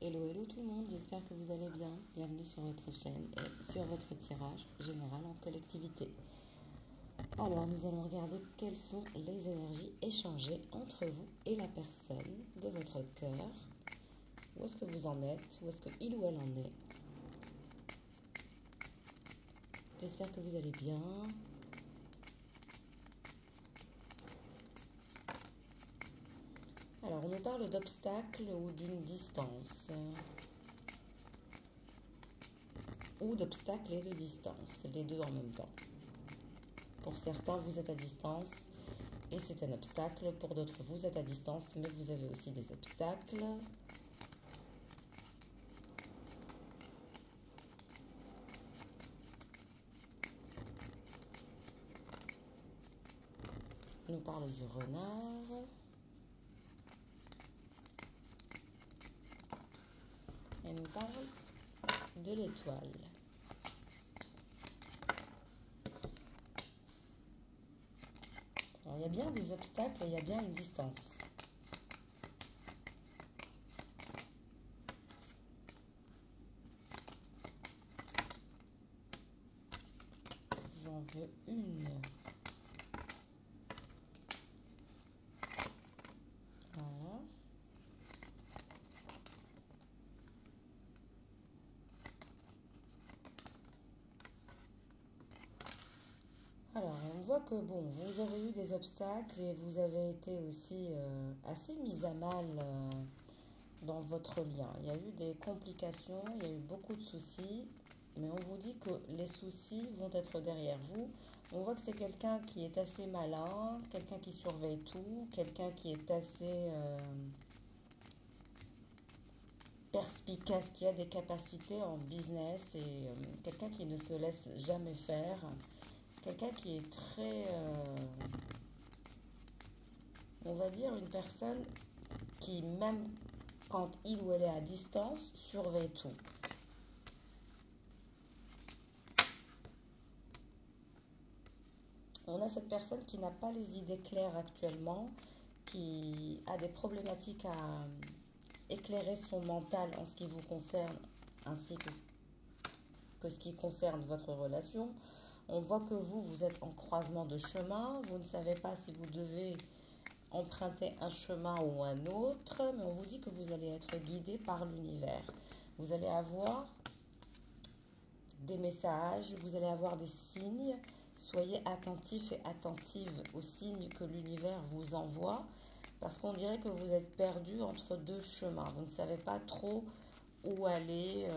Hello, hello tout le monde, j'espère que vous allez bien. Bienvenue sur votre chaîne et sur votre tirage général en collectivité. Alors, nous allons regarder quelles sont les énergies échangées entre vous et la personne de votre cœur. Où est-ce que vous en êtes? Où est-ce qu'il ou elle en est? J'espère que vous allez bien. Alors, on nous parle d'obstacles ou d'une distance. Ou d'obstacles et de distance, les deux en même temps. Pour certains, vous êtes à distance et c'est un obstacle. Pour d'autres, vous êtes à distance, mais vous avez aussi des obstacles. On nous parle du renard. Et nous parle de l'étoile. Alors, il y a bien des obstacles et il y a bien une distance. J'en veux une. Voilà. Alors, on voit que, bon, vous avez eu des obstacles et vous avez été aussi assez mis à mal dans votre lien. Il y a eu des complications, il y a eu beaucoup de soucis, mais on vous dit que les soucis vont être derrière vous. On voit que c'est quelqu'un qui est assez malin, quelqu'un qui surveille tout, quelqu'un qui est assez perspicace, qui a des capacités en business et quelqu'un qui ne se laisse jamais faire. Quelqu'un qui est très, on va dire, une personne qui, même quand il ou elle est à distance, surveille tout. On a cette personne qui n'a pas les idées claires actuellement, qui a des problématiques à éclairer son mental en ce qui vous concerne, ainsi que ce qui concerne votre relation. On voit que vous êtes en croisement de chemin, vous ne savez pas si vous devez emprunter un chemin ou un autre, mais on vous dit que vous allez être guidé par l'univers. Vous allez avoir des messages, vous allez avoir des signes. Soyez attentifs et attentives aux signes que l'univers vous envoie, parce qu'on dirait que vous êtes perdu entre deux chemins. Vous ne savez pas trop où aller.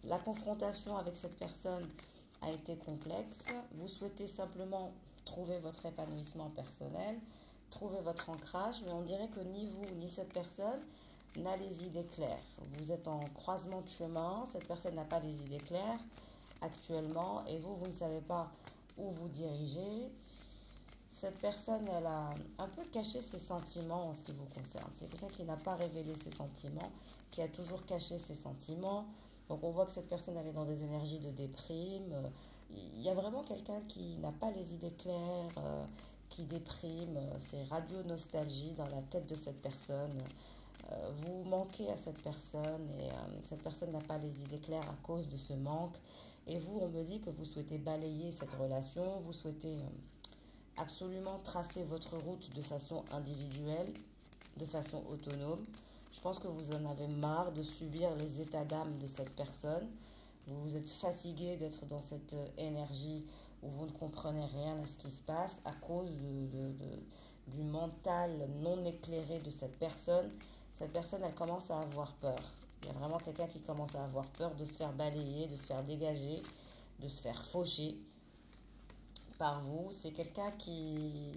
La confrontation avec cette personne a été complexe. Vous souhaitez simplement trouver votre épanouissement personnel, trouver votre ancrage, mais on dirait que ni vous ni cette personne n'a les idées claires. Vous êtes en croisement de chemin, cette personne n'a pas les idées claires actuellement et vous ne savez pas où vous dirigez. Cette personne, elle a un peu caché ses sentiments en ce qui vous concerne. C'est quelqu'un qui n'a pas révélé ses sentiments, qui a toujours caché ses sentiments. Donc on voit que cette personne, elle est dans des énergies de déprime. Il y a vraiment quelqu'un qui n'a pas les idées claires, qui déprime. C'est radio-nostalgie dans la tête de cette personne. Vous manquez à cette personne et cette personne n'a pas les idées claires à cause de ce manque. Et vous, on me dit que vous souhaitez balayer cette relation, vous souhaitez absolument tracer votre route de façon individuelle, de façon autonome. Je pense que vous en avez marre de subir les états d'âme de cette personne. Vous êtes fatigué d'être dans cette énergie où vous ne comprenez rien à ce qui se passe à cause du mental non éclairé de cette personne. Cette personne, elle commence à avoir peur. Il y a vraiment quelqu'un qui commence à avoir peur de se faire balayer, de se faire dégager, de se faire faucher par vous. C'est quelqu'un qui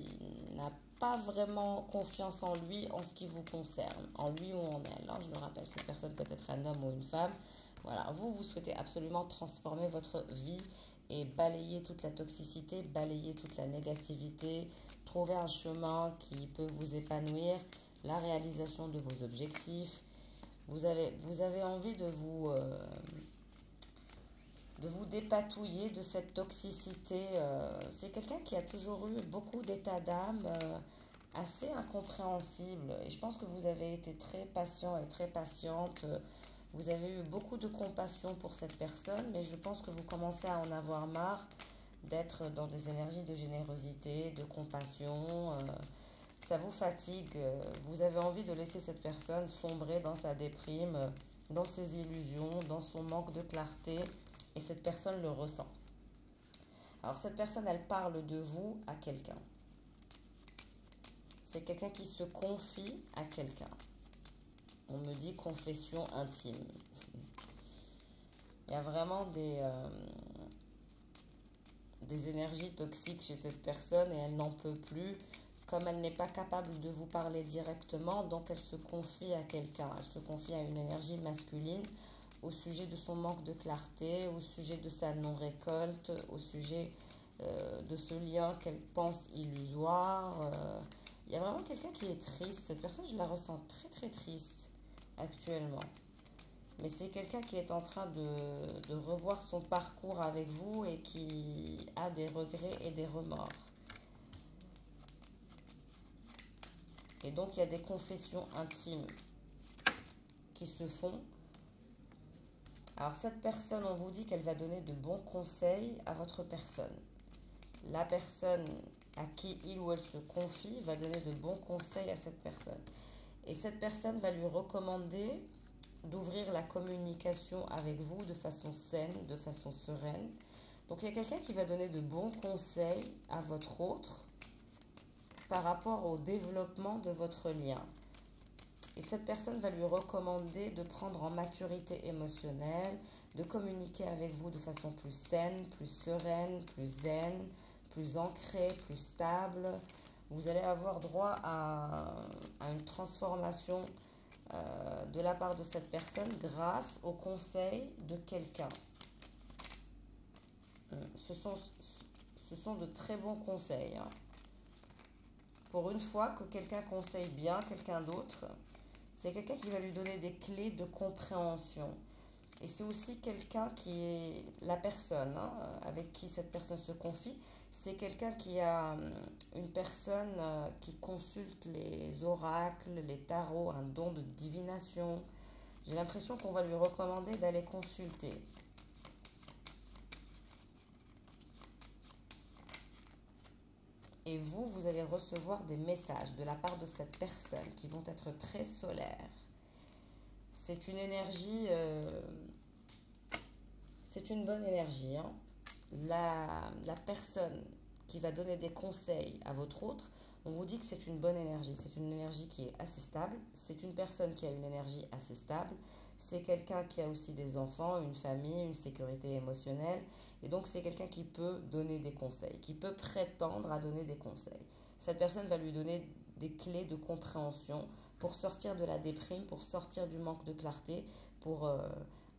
n'a pas vraiment confiance en lui en ce qui vous concerne, en lui ou en elle. Alors, je me rappelle, cette personne peut être un homme ou une femme. Voilà, vous souhaitez absolument transformer votre vie et balayer toute la toxicité, balayer toute la négativité, trouver un chemin qui peut vous épanouir, la réalisation de vos objectifs. Vous avez envie de vous dépatouiller de cette toxicité. C'est quelqu'un qui a toujours eu beaucoup d'état d'âme, assez incompréhensible. Et je pense que vous avez été très patient et très patiente. Vous avez eu beaucoup de compassion pour cette personne, mais je pense que vous commencez à en avoir marre d'être dans des énergies de générosité, de compassion. Ça vous fatigue. Vous avez envie de laisser cette personne sombrer dans sa déprime, dans ses illusions, dans son manque de clarté. Et cette personne le ressent. Alors cette personne, elle parle de vous à quelqu'un. C'est quelqu'un qui se confie à quelqu'un. On me dit confession intime. Il y a vraiment des énergies toxiques chez cette personne et elle n'en peut plus. Comme elle n'est pas capable de vous parler directement, donc elle se confie à quelqu'un. Elle se confie à une énergie masculine au sujet de son manque de clarté, au sujet de sa non-récolte, au sujet de ce lien qu'elle pense illusoire. Il y a vraiment quelqu'un qui est triste. Cette personne, je la ressens très très triste actuellement. Mais c'est quelqu'un qui est en train de revoir son parcours avec vous et qui a des regrets et des remords. Et donc il y a des confessions intimes qui se font. Alors cette personne, on vous dit qu'elle va donner de bons conseils à votre personne. La personne à qui il ou elle se confie va donner de bons conseils à cette personne. Et cette personne va lui recommander d'ouvrir la communication avec vous de façon saine, de façon sereine. Donc il y a quelqu'un qui va donner de bons conseils à votre autre par rapport au développement de votre lien. Et cette personne va lui recommander de prendre en maturité émotionnelle, de communiquer avec vous de façon plus saine, plus sereine, plus zen, plus ancrée, plus stable. Vous allez avoir droit à une transformation de la part de cette personne grâce au conseil de quelqu'un. Ce sont de très bons conseils. Hein. Pour une fois que quelqu'un conseille bien quelqu'un d'autre, c'est quelqu'un qui va lui donner des clés de compréhension. Et c'est aussi quelqu'un qui est la personne avec qui cette personne se confie. C'est quelqu'un qui a une personne qui consulte les oracles, les tarots, un don de divination. J'ai l'impression qu'on va lui recommander d'aller consulter. Et vous allez recevoir des messages de la part de cette personne qui vont être très solaires. C'est une énergie, c'est une bonne énergie. Hein. La personne qui va donner des conseils à votre autre, on vous dit que c'est une bonne énergie. C'est une énergie qui est assez stable. C'est une personne qui a une énergie assez stable. C'est quelqu'un qui a aussi des enfants, une famille, une sécurité émotionnelle. Et donc, c'est quelqu'un qui peut donner des conseils, qui peut prétendre à donner des conseils. Cette personne va lui donner des clés de compréhension pour sortir de la déprime, pour sortir du manque de clarté, pour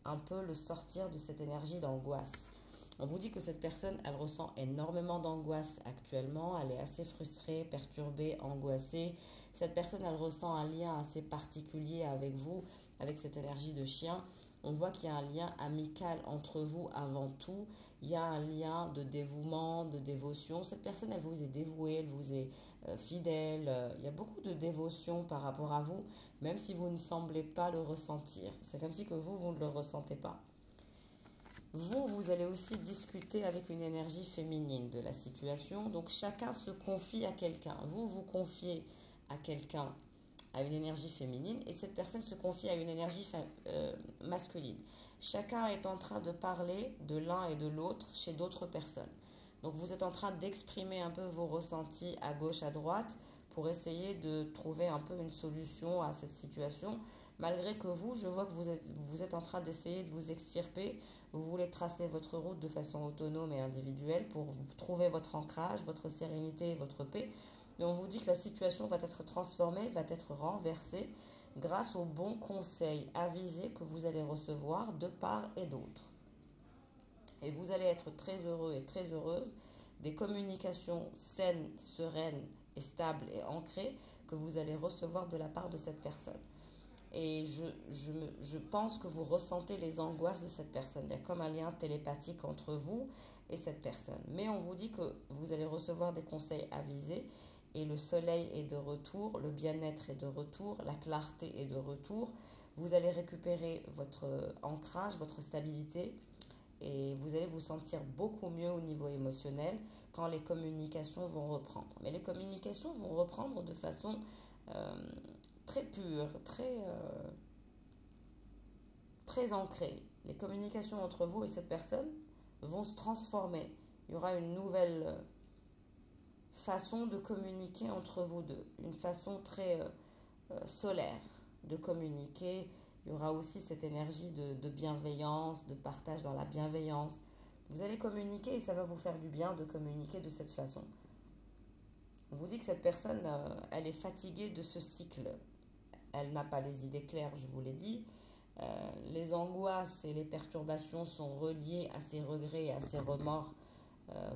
un peu le sortir de cette énergie d'angoisse. On vous dit que cette personne, elle ressent énormément d'angoisse actuellement. Elle est assez frustrée, perturbée, angoissée. Cette personne, elle ressent un lien assez particulier avec vous, avec cette énergie de chien. On voit qu'il y a un lien amical entre vous avant tout. Il y a un lien de dévouement, de dévotion. Cette personne, elle vous est dévouée, elle vous est fidèle. Il y a beaucoup de dévotion par rapport à vous, même si vous ne semblez pas le ressentir. C'est comme si que vous ne le ressentez pas. Vous allez aussi discuter avec une énergie féminine de la situation. Donc, chacun se confie à quelqu'un. Vous confiez à quelqu'un, à une énergie féminine, et cette personne se confie à une énergie masculine. Chacun est en train de parler de l'un et de l'autre chez d'autres personnes. Donc, vous êtes en train d'exprimer un peu vos ressentis à gauche, à droite, pour essayer de trouver un peu une solution à cette situation. Malgré que je vois que vous êtes en train d'essayer de vous extirper. Vous voulez tracer votre route de façon autonome et individuelle pour trouver votre ancrage, votre sérénité et votre paix. Mais on vous dit que la situation va être transformée, va être renversée grâce aux bons conseils avisés que vous allez recevoir de part et d'autre. Et vous allez être très heureux et très heureuse des communications saines, sereines et stables et ancrées que vous allez recevoir de la part de cette personne. Et je pense que vous ressentez les angoisses de cette personne. Il y a comme un lien télépathique entre vous et cette personne. Mais on vous dit que vous allez recevoir des conseils avisés et le soleil est de retour, le bien-être est de retour, la clarté est de retour. Vous allez récupérer votre ancrage, votre stabilité et vous allez vous sentir beaucoup mieux au niveau émotionnel quand les communications vont reprendre. Mais les communications vont reprendre de façon très pure, très ancrée. Les communications entre vous et cette personne vont se transformer. Il y aura une nouvelle façon de communiquer entre vous deux, une façon très solaire de communiquer. Il y aura aussi cette énergie de bienveillance, de partage dans la bienveillance. Vous allez communiquer et ça va vous faire du bien de communiquer de cette façon. On vous dit que cette personne, elle est fatiguée de ce cycle. Elle n'a pas les idées claires, je vous l'ai dit. Les angoisses et les perturbations sont reliées à ses regrets et à ses remords.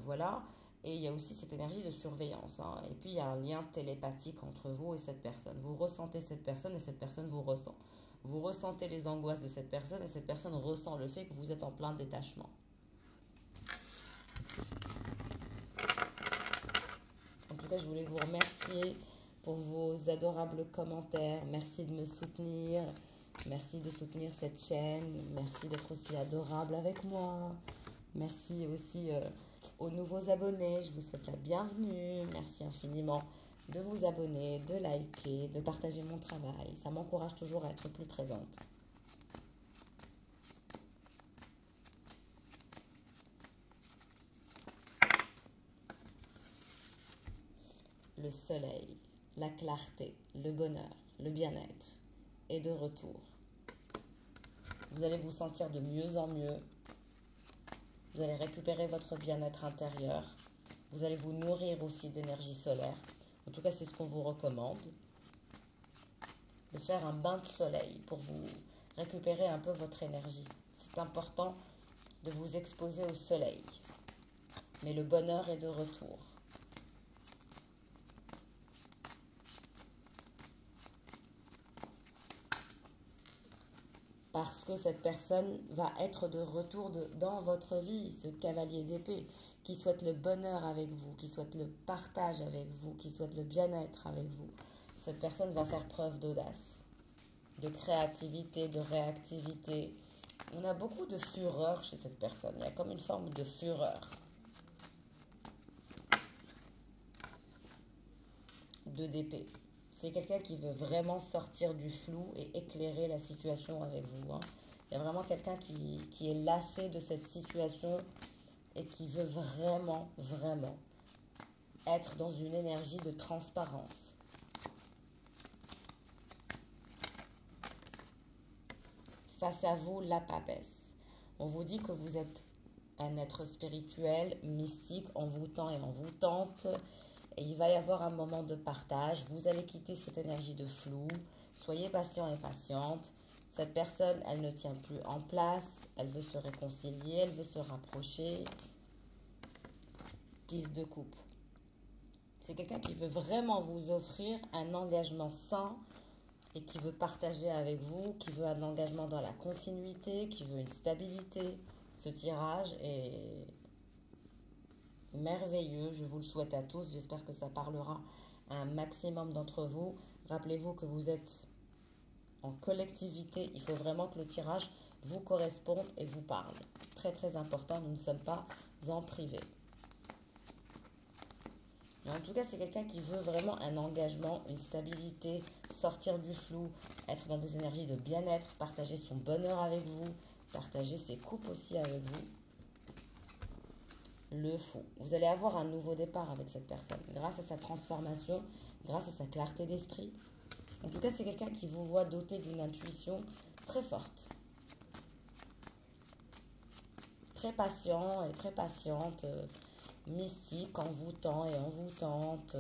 Voilà. Et il y a aussi cette énergie de surveillance. Et puis, il y a un lien télépathique entre vous et cette personne. Vous ressentez cette personne et cette personne vous ressent. Vous ressentez les angoisses de cette personne et cette personne ressent le fait que vous êtes en plein détachement. En tout cas, je voulais vous remercier pour vos adorables commentaires. Merci de me soutenir. Merci de soutenir cette chaîne. Merci d'être aussi adorable avec moi. Merci aussi aux nouveaux abonnés. Je vous souhaite la bienvenue. Merci infiniment de vous abonner, de liker, de partager mon travail. Ça m'encourage toujours à être plus présente. Le soleil, la clarté, le bonheur, le bien-être est de retour. Vous allez vous sentir de mieux en mieux. Vous allez récupérer votre bien-être intérieur. Vous allez vous nourrir aussi d'énergie solaire. En tout cas, c'est ce qu'on vous recommande. De faire un bain de soleil pour vous récupérer un peu votre énergie. C'est important de vous exposer au soleil. Mais le bonheur est de retour. Parce que cette personne va être de retour dans votre vie, ce cavalier d'épée, qui souhaite le bonheur avec vous, qui souhaite le partage avec vous, qui souhaite le bien-être avec vous. Cette personne va faire preuve d'audace, de créativité, de réactivité. On a beaucoup de fureur chez cette personne. Il y a comme une forme de fureur. Deux d'épée. C'est quelqu'un qui veut vraiment sortir du flou et éclairer la situation avec vous. Il y a vraiment quelqu'un qui est lassé de cette situation et qui veut vraiment, vraiment être dans une énergie de transparence. Face à vous, la papesse. On vous dit que vous êtes un être spirituel, mystique, envoûtant et envoûtante. Et il va y avoir un moment de partage. Vous allez quitter cette énergie de flou. Soyez patient et patiente. Cette personne, elle ne tient plus en place. Elle veut se réconcilier. Elle veut se rapprocher. 10 de coupe. C'est quelqu'un qui veut vraiment vous offrir un engagement sain et qui veut partager avec vous, qui veut un engagement dans la continuité, qui veut une stabilité. Ce tirage est merveilleux, je vous le souhaite à tous, j'espère que ça parlera à un maximum d'entre vous. Rappelez-vous que vous êtes en collectivité, il faut vraiment que le tirage vous corresponde et vous parle. Très très important, nous ne sommes pas en privé. Mais en tout cas, c'est quelqu'un qui veut vraiment un engagement, une stabilité, sortir du flou, être dans des énergies de bien-être, partager son bonheur avec vous, partager ses coupes aussi avec vous. Le fou. Vous allez avoir un nouveau départ avec cette personne, grâce à sa transformation, grâce à sa clarté d'esprit. En tout cas, c'est quelqu'un qui vous voit doté d'une intuition très forte. Très patient et très patiente, mystique, envoûtant et envoûtante.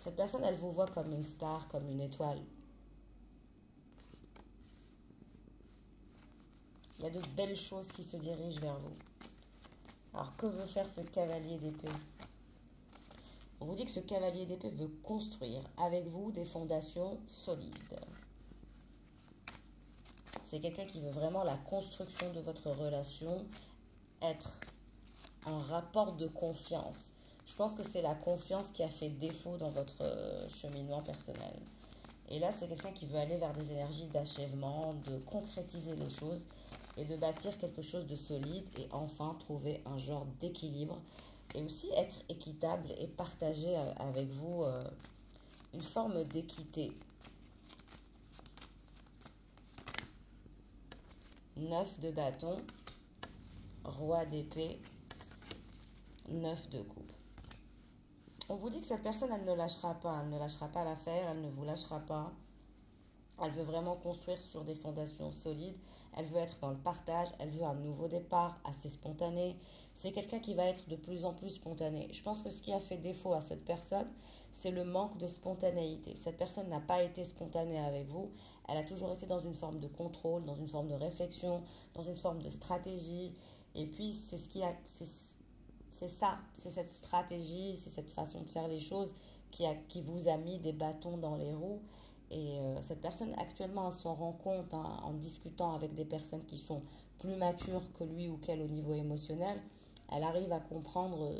Cette personne, elle vous voit comme une star, comme une étoile. Il y a de belles choses qui se dirigent vers vous. Alors, que veut faire ce cavalier d'épée? On vous dit que ce cavalier d'épée veut construire avec vous des fondations solides. C'est quelqu'un qui veut vraiment la construction de votre relation, être en rapport de confiance. Je pense que c'est la confiance qui a fait défaut dans votre cheminement personnel. Et là, c'est quelqu'un qui veut aller vers des énergies d'achèvement, de concrétiser les choses et de bâtir quelque chose de solide et enfin trouver un genre d'équilibre et aussi être équitable et partager avec vous une forme d'équité. 9 de bâton, roi d'épée, 9 de coupe. On vous dit que cette personne, elle ne lâchera pas. Elle ne lâchera pas l'affaire, elle ne vous lâchera pas. Elle veut vraiment construire sur des fondations solides. Elle veut être dans le partage. Elle veut un nouveau départ assez spontané. C'est quelqu'un qui va être de plus en plus spontané. Je pense que ce qui a fait défaut à cette personne, c'est le manque de spontanéité. Cette personne n'a pas été spontanée avec vous. Elle a toujours été dans une forme de contrôle, dans une forme de réflexion, dans une forme de stratégie. Et puis, c'est ce qui a... C'est ça, c'est cette stratégie, c'est cette façon de faire les choses qui vous a mis des bâtons dans les roues. Et cette personne, actuellement, elle s'en rend compte hein, en discutant avec des personnes qui sont plus matures que lui ou qu'elle au niveau émotionnel. Elle arrive à comprendre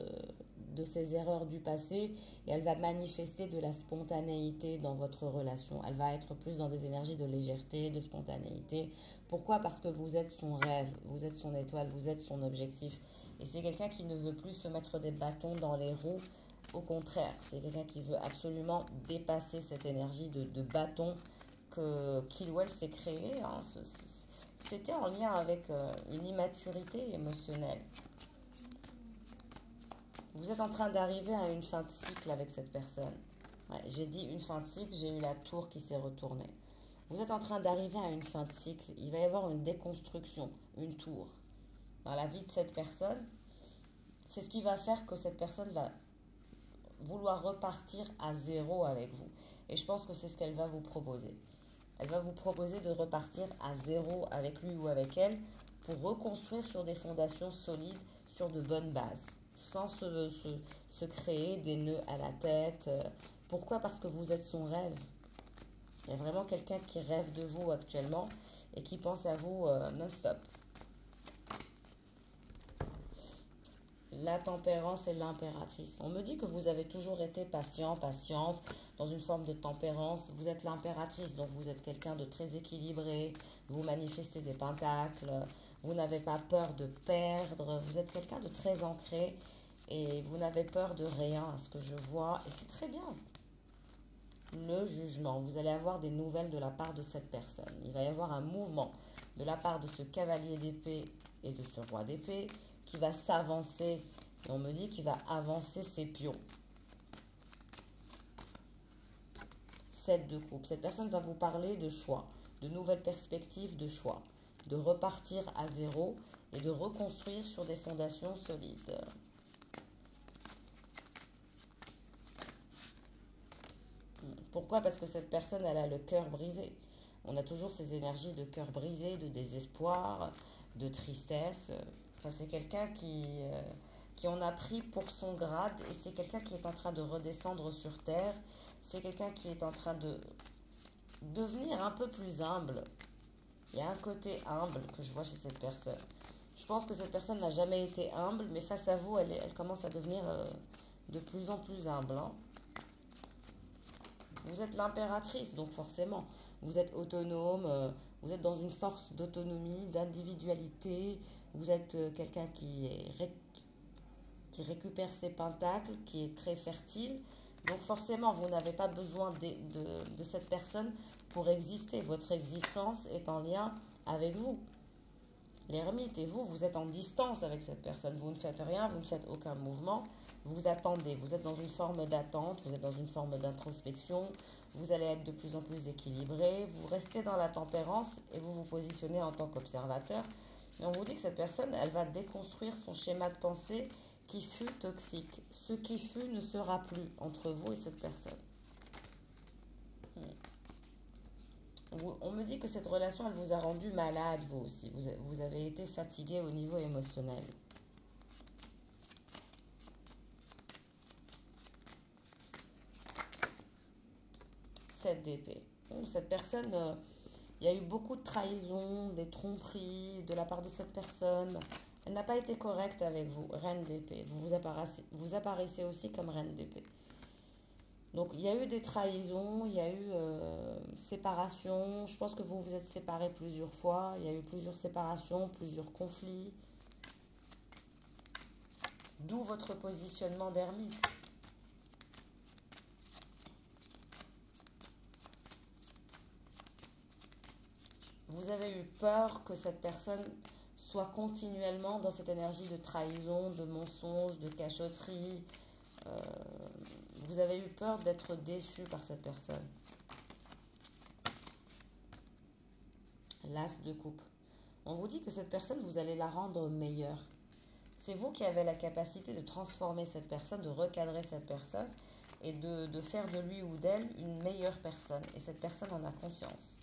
de ses erreurs du passé et elle va manifester de la spontanéité dans votre relation. Elle va être plus dans des énergies de légèreté, de spontanéité. Pourquoi? Parce que vous êtes son rêve, vous êtes son étoile, vous êtes son objectif. Et c'est quelqu'un qui ne veut plus se mettre des bâtons dans les roues. Au contraire, c'est quelqu'un qui veut absolument dépasser cette énergie de bâton qu'il ou elle s'est créée. Hein. C'était en lien avec une immaturité émotionnelle. Vous êtes en train d'arriver à une fin de cycle avec cette personne. Ouais, j'ai dit une fin de cycle, j'ai eu la tour qui s'est retournée. Vous êtes en train d'arriver à une fin de cycle. Il va y avoir une déconstruction, une tour. Dans la vie de cette personne, c'est ce qui va faire que cette personne va vouloir repartir à zéro avec vous. Et je pense que c'est ce qu'elle va vous proposer. Elle va vous proposer de repartir à zéro avec lui ou avec elle pour reconstruire sur des fondations solides, sur de bonnes bases, sans se créer des nœuds à la tête. Pourquoi? Parce que vous êtes son rêve. Il y a vraiment quelqu'un qui rêve de vous actuellement et qui pense à vous non-stop. La tempérance et l'impératrice. On me dit que vous avez toujours été patient, patiente, dans une forme de tempérance. Vous êtes l'impératrice, donc vous êtes quelqu'un de très équilibré. Vous manifestez des pentacles. Vous n'avez pas peur de perdre. Vous êtes quelqu'un de très ancré et vous n'avez peur de rien, à ce que je vois. Et c'est très bien. Le jugement. Vous allez avoir des nouvelles de la part de cette personne. Il va y avoir un mouvement de la part de ce cavalier d'épée et de ce roi d'épée qui va s'avancer. Et on me dit qu'il va avancer ses pions. 7 de coupe. Cette personne va vous parler de choix, de nouvelles perspectives de choix, de repartir à zéro et de reconstruire sur des fondations solides. Pourquoi? Parce que cette personne, elle a le cœur brisé. On a toujours ces énergies de cœur brisé, de désespoir, de tristesse. Enfin, c'est quelqu'un qui en a pris pour son grade et c'est quelqu'un qui est en train de redescendre sur terre. C'est quelqu'un qui est en train de devenir un peu plus humble. Il y a un côté humble que je vois chez cette personne. Je pense que cette personne n'a jamais été humble, mais face à vous, elle commence à devenir de plus en plus humble. Hein. Vous êtes l'impératrice, donc forcément, vous êtes autonome, vous êtes dans une force d'autonomie, d'individualité, vous êtes quelqu'un qui récupère ses pentacles, qui est très fertile. Donc forcément, vous n'avez pas besoin de cette personne pour exister. Votre existence est en lien avec vous. L'ermite et vous, vous êtes en distance avec cette personne. Vous ne faites rien, vous ne faites aucun mouvement. Vous attendez, vous êtes dans une forme d'attente, vous êtes dans une forme d'introspection. Vous allez être de plus en plus équilibré. Vous restez dans la tempérance et vous vous positionnez en tant qu'observateur. Et on vous dit que cette personne, elle va déconstruire son schéma de pensée qui fut toxique. Ce qui fut ne sera plus entre vous et cette personne. On me dit que cette relation, elle vous a rendu malade, vous aussi. Vous avez été fatigué au niveau émotionnel. Cette d'épée. Cette personne, il y a eu beaucoup de trahison, des tromperies de la part de cette personne. Elle n'a pas été correcte avec vous, reine d'épée. Vous apparaissez aussi comme reine d'épée. Donc, il y a eu des trahisons, il y a eu séparation. Je pense que vous vous êtes séparés plusieurs fois. Il y a eu plusieurs séparations, plusieurs conflits. D'où votre positionnement d'ermite. Vous avez eu peur que cette personne soit continuellement dans cette énergie de trahison, de mensonge, de cachotterie. Vous avez eu peur d'être déçu par cette personne. L'as de coupe. On vous dit que cette personne, vous allez la rendre meilleure. C'est vous qui avez la capacité de transformer cette personne, de recadrer cette personne et de faire de lui ou d'elle une meilleure personne. Et cette personne en a conscience.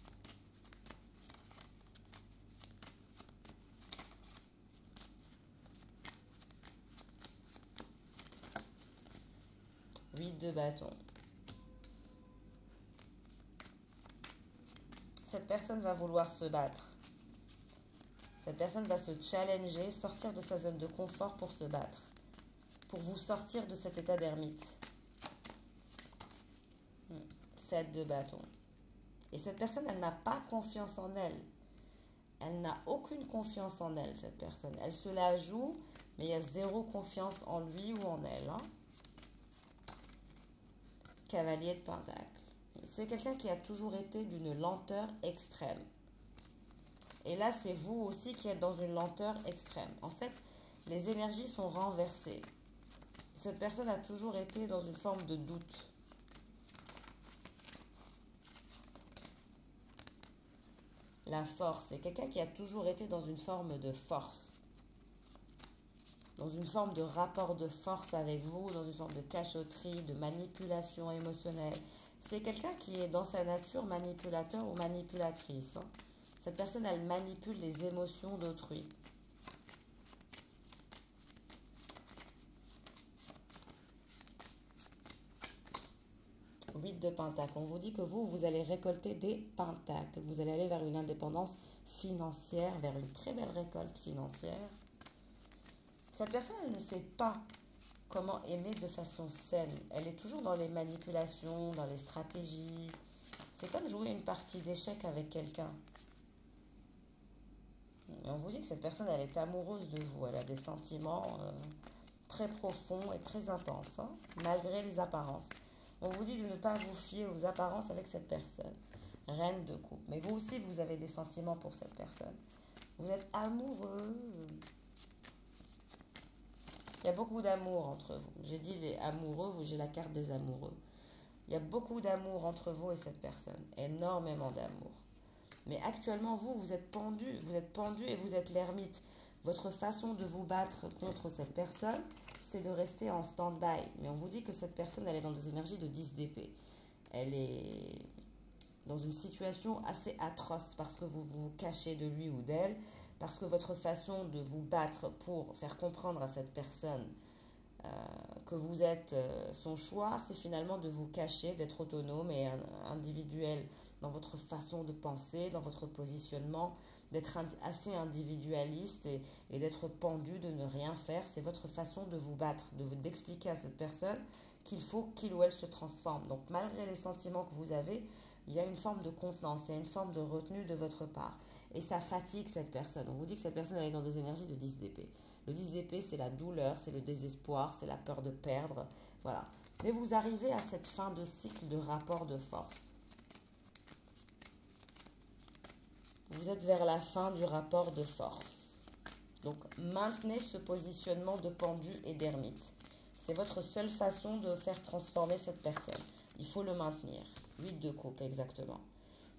Huit de bâton. Cette personne va vouloir se battre. Cette personne va se challenger, sortir de sa zone de confort pour se battre. Pour vous sortir de cet état d'ermite. 7 de bâton. Et cette personne, elle n'a pas confiance en elle. Elle n'a aucune confiance en elle, cette personne. Elle se la joue, mais il y a zéro confiance en lui ou en elle. Hein. Cavalier de Pentacle. C'est quelqu'un qui a toujours été d'une lenteur extrême. Et là, c'est vous aussi qui êtes dans une lenteur extrême. En fait, les énergies sont renversées. Cette personne a toujours été dans une forme de doute. La force, c'est quelqu'un qui a toujours été dans une forme de force. Dans une forme de rapport de force avec vous, dans une forme de cachotterie, de manipulation émotionnelle. C'est quelqu'un qui est dans sa nature manipulateur ou manipulatrice. Hein. Cette personne, elle manipule les émotions d'autrui. Huit de pentacles. On vous dit que vous allez récolter des pentacles. Vous allez aller vers une indépendance financière, vers une très belle récolte financière. Cette personne, elle ne sait pas comment aimer de façon saine. Elle est toujours dans les manipulations, dans les stratégies. C'est comme jouer une partie d'échecs avec quelqu'un. Et on vous dit que cette personne, elle est amoureuse de vous. Elle a des sentiments très profonds et très intenses, hein, malgré les apparences. On vous dit de ne pas vous fier aux apparences avec cette personne. Reine de coupe. Mais vous aussi, vous avez des sentiments pour cette personne. Vous êtes amoureux. Il y a beaucoup d'amour entre vous. J'ai dit les amoureux, j'ai la carte des amoureux. Il y a beaucoup d'amour entre vous et cette personne. Énormément d'amour. Mais actuellement, vous êtes pendu. Vous êtes pendu et vous êtes l'ermite. Votre façon de vous battre contre cette personne, c'est de rester en stand-by. Mais on vous dit que cette personne, elle est dans des énergies de 10 d'épée. Elle est dans une situation assez atroce parce que vous vous cachez de lui ou d'elle, parce que votre façon de vous battre pour faire comprendre à cette personne que vous êtes son choix, c'est finalement de vous cacher, d'être autonome et individuel dans votre façon de penser, dans votre positionnement, d'être assez individualiste et d'être pendu, de ne rien faire. C'est votre façon de vous battre, d'expliquer à cette personne qu'il faut qu'il ou elle se transforme. Donc malgré les sentiments que vous avez, il y a une forme de contenance, il y a une forme de retenue de votre part. Et ça fatigue cette personne. On vous dit que cette personne elle est dans des énergies de 10 d'épée. Le 10 d'épée, c'est la douleur, c'est le désespoir, c'est la peur de perdre. Voilà. Mais vous arrivez à cette fin de cycle de rapport de force. Vous êtes vers la fin du rapport de force. Donc, maintenez ce positionnement de pendu et d'ermite. C'est votre seule façon de faire transformer cette personne. Il faut le maintenir. 8 de coupe, exactement.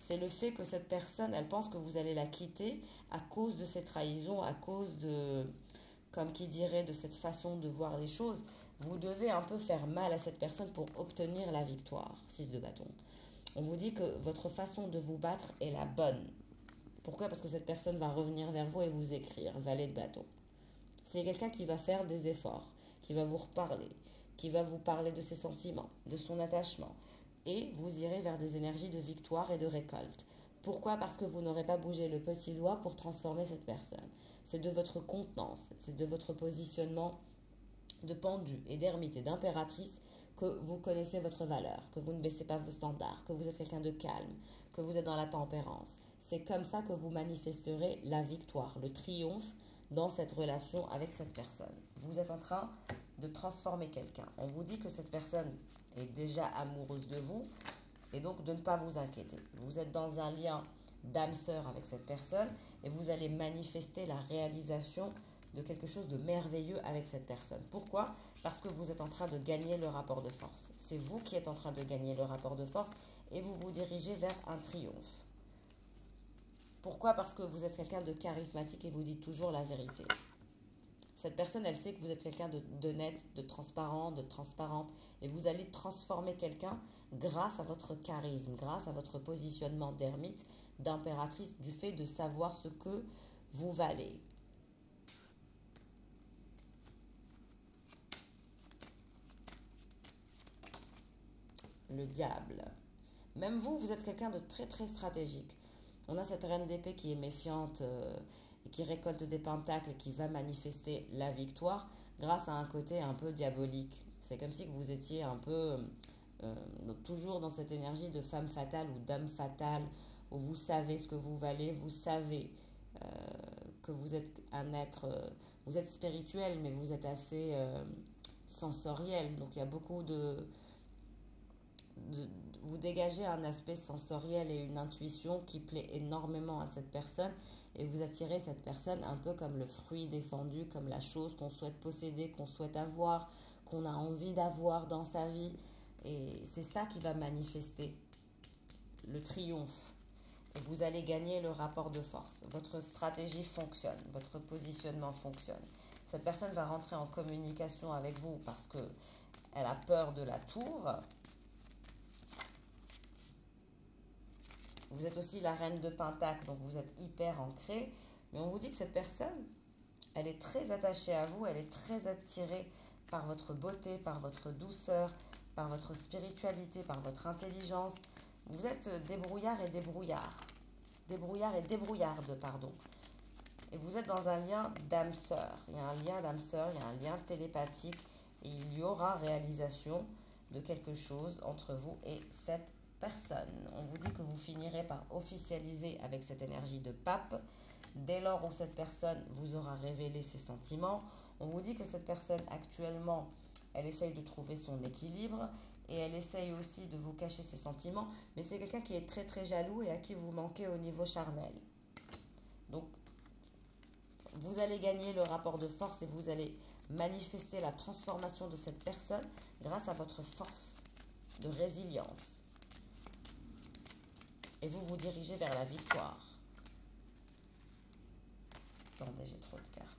C'est le fait que cette personne, elle pense que vous allez la quitter à cause de ces trahisons, à cause de, comme qui dirait, de cette façon de voir les choses. Vous devez un peu faire mal à cette personne pour obtenir la victoire. 6 de bâton. On vous dit que votre façon de vous battre est la bonne. Pourquoi? Parce que cette personne va revenir vers vous et vous écrire. Valet de bâton. C'est quelqu'un qui va faire des efforts, qui va vous reparler, qui va vous parler de ses sentiments, de son attachement. Et vous irez vers des énergies de victoire et de récolte. Pourquoi? Parce que vous n'aurez pas bougé le petit doigt pour transformer cette personne. C'est de votre contenance, c'est de votre positionnement de pendu et d'ermite et d'impératrice que vous connaissez votre valeur, que vous ne baissez pas vos standards, que vous êtes quelqu'un de calme, que vous êtes dans la tempérance. C'est comme ça que vous manifesterez la victoire, le triomphe dans cette relation avec cette personne. Vous êtes en train de transformer quelqu'un. On vous dit que cette personne est déjà amoureuse de vous et donc de ne pas vous inquiéter. Vous êtes dans un lien d'âme-sœur avec cette personne et vous allez manifester la réalisation de quelque chose de merveilleux avec cette personne. Pourquoi? Parce que vous êtes en train de gagner le rapport de force. C'est vous qui êtes en train de gagner le rapport de force et vous vous dirigez vers un triomphe. Pourquoi? Parce que vous êtes quelqu'un de charismatique et vous dites toujours la vérité. Cette personne, elle sait que vous êtes quelqu'un d'honnête, de transparent, de transparente. Et vous allez transformer quelqu'un grâce à votre charisme, grâce à votre positionnement d'ermite, d'impératrice, du fait de savoir ce que vous valez. Le diable. Même vous, vous êtes quelqu'un de très très stratégique. On a cette reine d'épée qui est méfiante et qui récolte des pentacles et qui va manifester la victoire grâce à un côté un peu diabolique. C'est comme si vous étiez un peu toujours dans cette énergie de femme fatale ou d'homme fatal où vous savez ce que vous valez, vous savez que vous êtes un être, vous êtes spirituel mais vous êtes assez sensoriel. Donc il y a beaucoup vous dégagez un aspect sensoriel et une intuition qui plaît énormément à cette personne et vous attirez cette personne un peu comme le fruit défendu, comme la chose qu'on souhaite posséder, qu'on souhaite avoir, qu'on a envie d'avoir dans sa vie. Et c'est ça qui va manifester le triomphe. Et vous allez gagner le rapport de force. Votre stratégie fonctionne, votre positionnement fonctionne. Cette personne va rentrer en communication avec vous parce qu'elle a peur de la tour. Vous êtes aussi la reine de Pentacle, donc vous êtes hyper ancré. Mais on vous dit que cette personne, elle est très attachée à vous, elle est très attirée par votre beauté, par votre douceur, par votre spiritualité, par votre intelligence. Vous êtes débrouillard et débrouillard. Débrouillard et débrouillarde, pardon. Et vous êtes dans un lien d'âme-sœur. Il y a un lien d'âme-sœur, il y a un lien télépathique. Et il y aura réalisation de quelque chose entre vous et cette personne. On vous dit que vous finirez par officialiser avec cette énergie de pape. Dès lors où cette personne vous aura révélé ses sentiments, on vous dit que cette personne actuellement, elle essaye de trouver son équilibre et elle essaye aussi de vous cacher ses sentiments, mais c'est quelqu'un qui est très très jaloux et à qui vous manquez au niveau charnel. Donc, vous allez gagner le rapport de force et vous allez manifester la transformation de cette personne grâce à votre force de résilience. Et vous vous dirigez vers la victoire. Attendez, j'ai trop de cartes.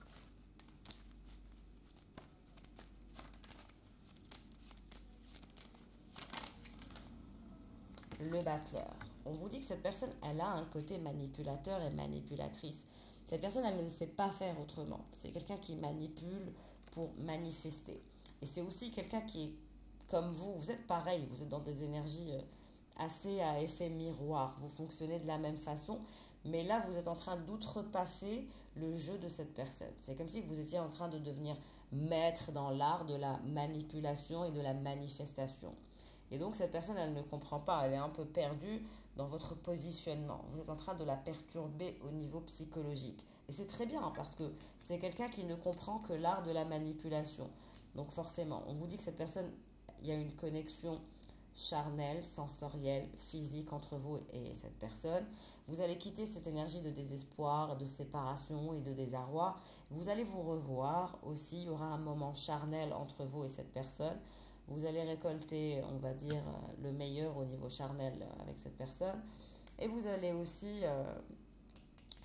Le battleur. On vous dit que cette personne, elle a un côté manipulateur et manipulatrice. Cette personne, elle ne sait pas faire autrement. C'est quelqu'un qui manipule pour manifester. Et c'est aussi quelqu'un qui est comme vous. Vous êtes pareil, vous êtes dans des énergies assez à effet miroir. Vous fonctionnez de la même façon, mais là, vous êtes en train d'outrepasser le jeu de cette personne. C'est comme si vous étiez en train de devenir maître dans l'art de la manipulation et de la manifestation. Et donc, cette personne, elle ne comprend pas, elle est un peu perdue dans votre positionnement. Vous êtes en train de la perturber au niveau psychologique. Et c'est très bien, parce que c'est quelqu'un qui ne comprend que l'art de la manipulation. Donc forcément, on vous dit que cette personne, il y a une connexion charnelle, sensorielle, physique entre vous et cette personne. Vous allez quitter cette énergie de désespoir, de séparation et de désarroi. Vous allez vous revoir aussi, il y aura un moment charnel entre vous et cette personne. Vous allez récolter, on va dire, le meilleur au niveau charnel avec cette personne. Et vous allez aussi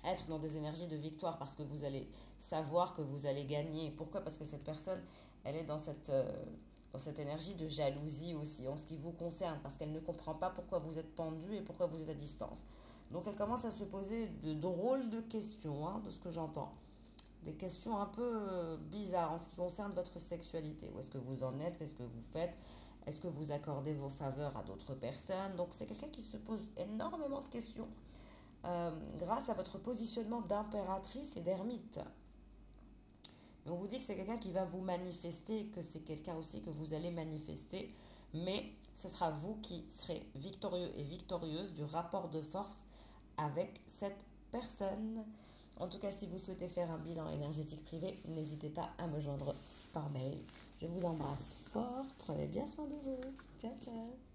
être dans des énergies de victoire parce que vous allez savoir que vous allez gagner. Pourquoi? Parce que cette personne, elle est dans cette énergie de jalousie aussi en ce qui vous concerne parce qu'elle ne comprend pas pourquoi vous êtes pendu et pourquoi vous êtes à distance. Donc elle commence à se poser de drôles de questions, hein, de ce que j'entends. Des questions un peu bizarres en ce qui concerne votre sexualité. Où est-ce que vous en êtes? Qu'est-ce que vous faites? Est-ce que vous accordez vos faveurs à d'autres personnes? Donc c'est quelqu'un qui se pose énormément de questions. grâce à votre positionnement d'impératrice et d'ermite. Mais on vous dit que c'est quelqu'un qui va vous manifester, que c'est quelqu'un aussi que vous allez manifester, mais ce sera vous qui serez victorieux et victorieuse du rapport de force avec cette personne. En tout cas, si vous souhaitez faire un bilan énergétique privé, n'hésitez pas à me joindre par mail. Je vous embrasse fort, prenez bien soin de vous. Ciao, ciao.